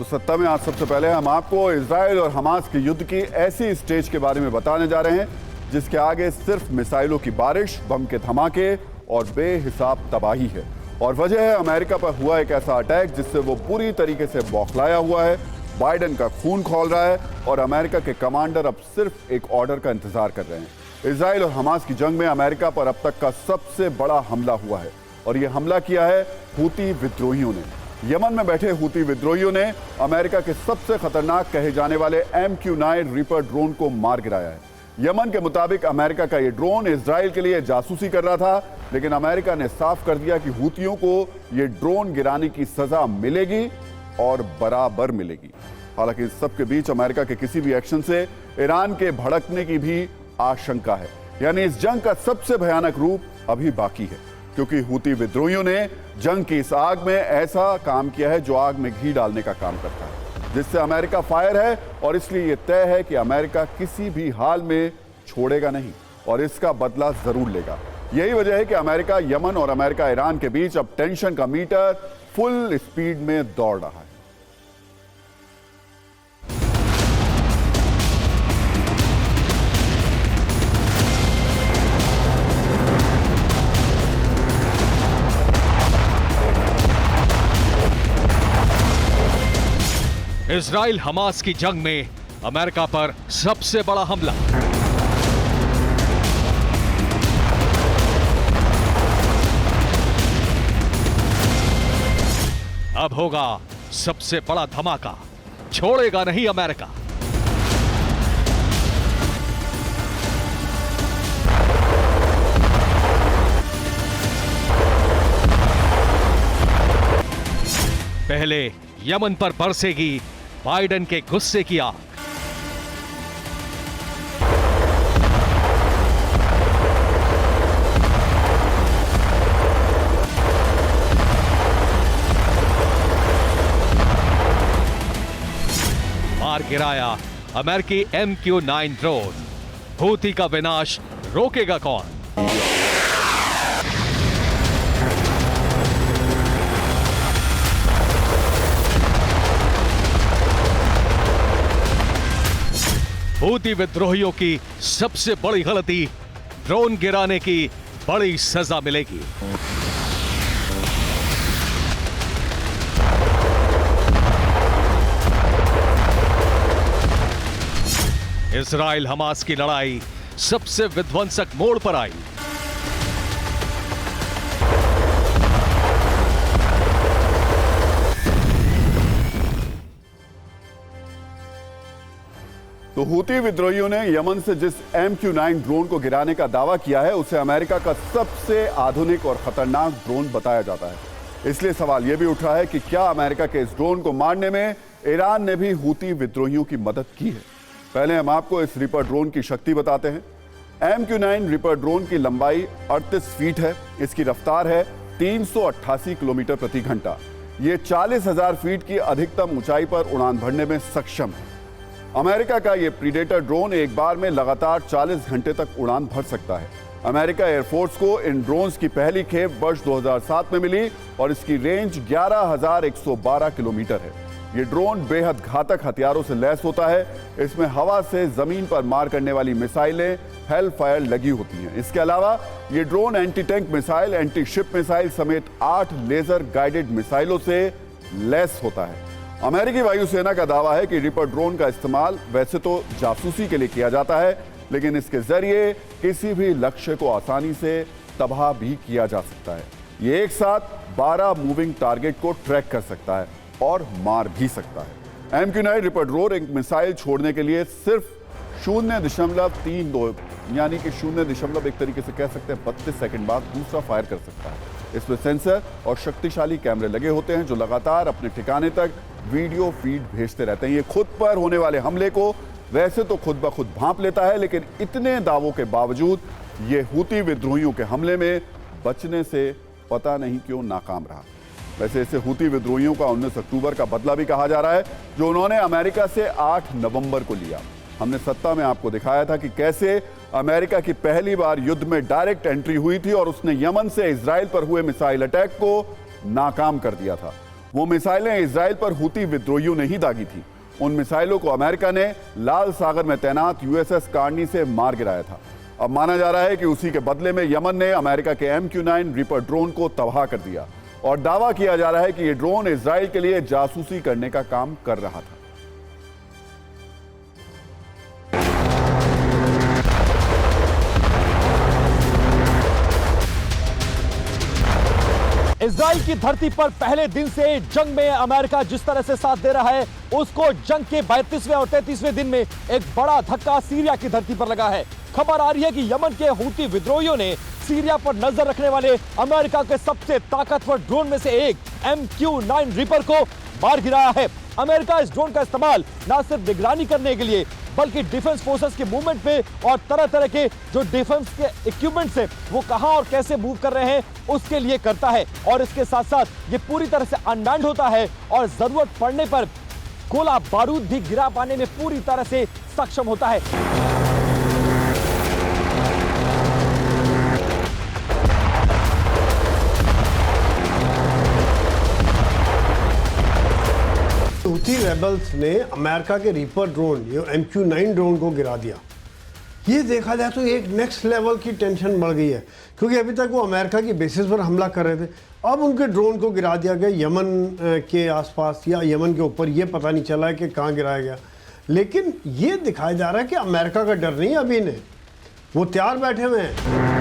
तो सत्ता में आज सबसे पहले हम आपको इजराइल और हमास के युद्ध की ऐसी स्टेज के बारे में बताने जा रहे हैं जिसके आगे सिर्फ मिसाइलों की बारिश, बम के धमाके और बेहिसाब तबाही है। और वजह है अमेरिका पर हुआ एक ऐसा अटैक जिससे वो बुरी तरीके से बौखलाया हुआ है। बाइडेन का खून खौल रहा है और अमेरिका के कमांडर अब सिर्फ एक ऑर्डर का इंतजार कर रहे हैं। इजराइल और हमास की जंग में अमेरिका पर अब तक का सबसे बड़ा हमला हुआ है और ये हमला किया है हूती विद्रोहियों ने। यमन में बैठे हूती विद्रोहियों ने अमेरिका के सबसे खतरनाक कहे जाने वाले MQ-9 रीपर ड्रोन को मार गिराया है। यमन के मुताबिक अमेरिका का ये ड्रोन इजराइल के लिए जासूसी कर रहा था, लेकिन अमेरिका ने साफ कर दिया कि हूतियों को ये ड्रोन गिराने की सजा मिलेगी और बराबर मिलेगी। हालांकि इस सब के बीच अमेरिका के किसी भी एक्शन से ईरान के भड़कने की भी आशंका है। यानी इस जंग का सबसे भयानक रूप अभी बाकी है, क्योंकि हूती विद्रोहियों ने जंग की इस आग में ऐसा काम किया है जो आग में घी डालने का काम करता है, जिससे अमेरिका फायर है और इसलिए यह तय है कि अमेरिका किसी भी हाल में छोड़ेगा नहीं और इसका बदला जरूर लेगा। यही वजह है कि अमेरिका यमन और अमेरिका ईरान के बीच अब टेंशन का मीटर फुल स्पीड में दौड़ रहा है। इजराइल हमास की जंग में अमेरिका पर सबसे बड़ा हमला। अब होगा सबसे बड़ा धमाका, छोड़ेगा नहीं अमेरिका। पहले यमन पर बरसेगी बाइडेन के गुस्से की आग। मार गिराया अमेरिकी MQ-9 ड्रोन। हूती का विनाश रोकेगा कौन? हूती विद्रोहियों की सबसे बड़ी गलती, ड्रोन गिराने की बड़ी सजा मिलेगी। इजराइल हमास की लड़ाई सबसे विध्वंसक मोड़ पर आई। तो हूती विद्रोहियों ने यमन से जिस MQ-9 ड्रोन को गिराने का दावा किया है उसे अमेरिका का सबसे आधुनिक और खतरनाक ड्रोन बताया जाता है। इसलिए सवाल यह भी उठ रहा है कि क्या अमेरिका के इस ड्रोन को मारने में ईरान ने भी हूती विद्रोहियों की मदद की है? पहले हम आपको इस रीपर ड्रोन की शक्ति बताते हैं। MQ-9 रीपर ड्रोन की लंबाई 38 फीट है। इसकी रफ्तार है 388 किलोमीटर प्रति घंटा। यह 40,000 फीट की अधिकतम ऊंचाई पर उड़ान भरने में सक्षम है। अमेरिका का यह प्रीडेटर ड्रोन एक बार में लगातार 40 घंटे तक उड़ान भर सकता है। अमेरिका एयरफोर्स को इन ड्रोन्स की पहली खेप वर्ष 2007 में मिली और इसकी रेंज 11,112 किलोमीटर है। ये ड्रोन बेहद घातक हथियारों से लैस होता है। इसमें हवा से जमीन पर मार करने वाली मिसाइलें हेल फायर लगी होती हैं। इसके अलावा ये drone anti tank missile, anti ship missile समेत 8 लेजर गाइडेड मिसाइलों से लैस होता है। अमेरिकी वायुसेना का दावा है कि रीपर ड्रोन का इस्तेमाल वैसे तो जासूसी के लिए किया जाता है, लेकिन इसके जरिए किसी भी लक्ष्य को आसानी से तबाह भी किया जा सकता है। ये एक साथ 12 मूविंग टारगेट को ट्रैक कर सकता है और मार भी सकता है। MQ-9 रीपर ड्रोन एक मिसाइल छोड़ने के लिए सिर्फ 0.32 यानी कि 0. एक तरीके से कह सकते हैं 32 सेकंड बाद दूसरा फायर कर सकता है। इसमें सेंसर और शक्तिशाली कैमरे लगे होते हैं जो लगातार अपने ठिकाने तक वीडियो फीड भेजते रहते हैं। ये खुद पर होने वाले हमले को वैसे तो खुद ब खुद भांप लेता है, लेकिन इतने दावों के बावजूद ये हूती विद्रोहियों के हमले में बचने से पता नहीं क्यों नाकाम रहा। वैसे इसे हूती विद्रोहियों का 19 अक्टूबर का बदला भी कहा जा रहा है, जो उन्होंने अमेरिका से 8 नवंबर को लिया। हमने सत्ता में आपको दिखाया था कि कैसे अमेरिका की पहली बार युद्ध में डायरेक्ट एंट्री हुई थी और उसने यमन से इजराइल पर हुए मिसाइल अटैक को नाकाम कर दिया था। वो मिसाइलें इजराइल पर हूती विद्रोहियों ने ही दागी थी। उन मिसाइलों को अमेरिका ने लाल सागर में तैनात यूएसएस कार्नी से मार गिराया था। अब माना जा रहा है कि उसी के बदले में यमन ने अमेरिका के MQ-9 रीपर ड्रोन को तबाह कर दिया और दावा किया जा रहा है कि यह ड्रोन इजराइल के लिए जासूसी करने का काम कर रहा था। इजराइल की धरती पर पहले दिन से जंग में अमेरिका जिस तरह से साथ दे रहा है, उसको जंग के 32वें और 33वें दिन में एक बड़ा धक्का सीरिया की धरती पर लगा है। खबर आ रही है कि यमन के हूती विद्रोहियों ने सीरिया पर नजर रखने वाले अमेरिका के सबसे ताकतवर ड्रोन में से एक MQ-9 रीपर को मार गिराया है। अमेरिका इस ड्रोन का इस्तेमाल न सिर्फ निगरानी करने के लिए बल्कि डिफेंस फोर्सेस के मूवमेंट पे और तरह तरह के जो डिफेंस के इक्विपमेंट्स है वो कहां और कैसे मूव कर रहे हैं उसके लिए करता है। और इसके साथ साथ ये पूरी तरह से अनमैन्ड होता है और जरूरत पड़ने पर गोला बारूद भी गिरा पाने में पूरी तरह से सक्षम होता है। हूथी रेबल्स ने अमेरिका के रीपर ड्रोन ये MQ-9 ड्रोन को गिरा दिया। ये देखा जाए तो एक नेक्स्ट लेवल की टेंशन बढ़ गई है, क्योंकि अभी तक वो अमेरिका की बेसिस पर हमला कर रहे थे, अब उनके ड्रोन को गिरा दिया गया यमन के आसपास या यमन के ऊपर। ये पता नहीं चला है कि कहाँ गिराया गया, लेकिन ये दिखाया जा रहा है कि अमेरिका का डर नहीं अभी इन्हें, वो तैयार बैठे हुए हैं।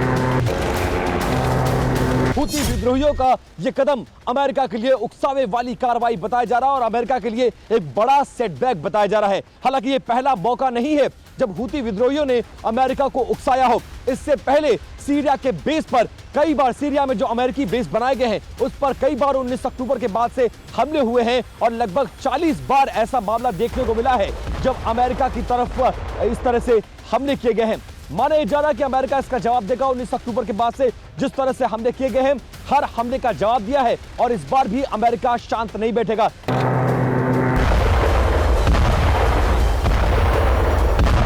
हूती विद्रोहियों का यह कदम अमेरिका के लिए उकसावे वाली कार्रवाई बताया जा रहा है और अमेरिका के लिए एक बड़ा सेटबैक बताया जा रहा है। हालांकि यह पहला मौका नहीं है जब हूती विद्रोहियों ने अमेरिका को उकसाया हो। इससे पहले सीरिया के बेस पर कई बार, सीरिया में जो अमेरिकी बेस बनाए गए हैं उस पर कई बार 19 अक्टूबर के बाद से हमले हुए हैं और लगभग 40 बार ऐसा मामला देखने को मिला है जब अमेरिका की तरफ इस तरह से हमले किए गए हैं। माना जा रहा है कि अमेरिका इसका जवाब देगा। 19 अक्टूबर के बाद से जिस तरह से हमले किए गए हैं, हर हमले का जवाब दिया है और इस बार भी अमेरिका शांत नहीं बैठेगा।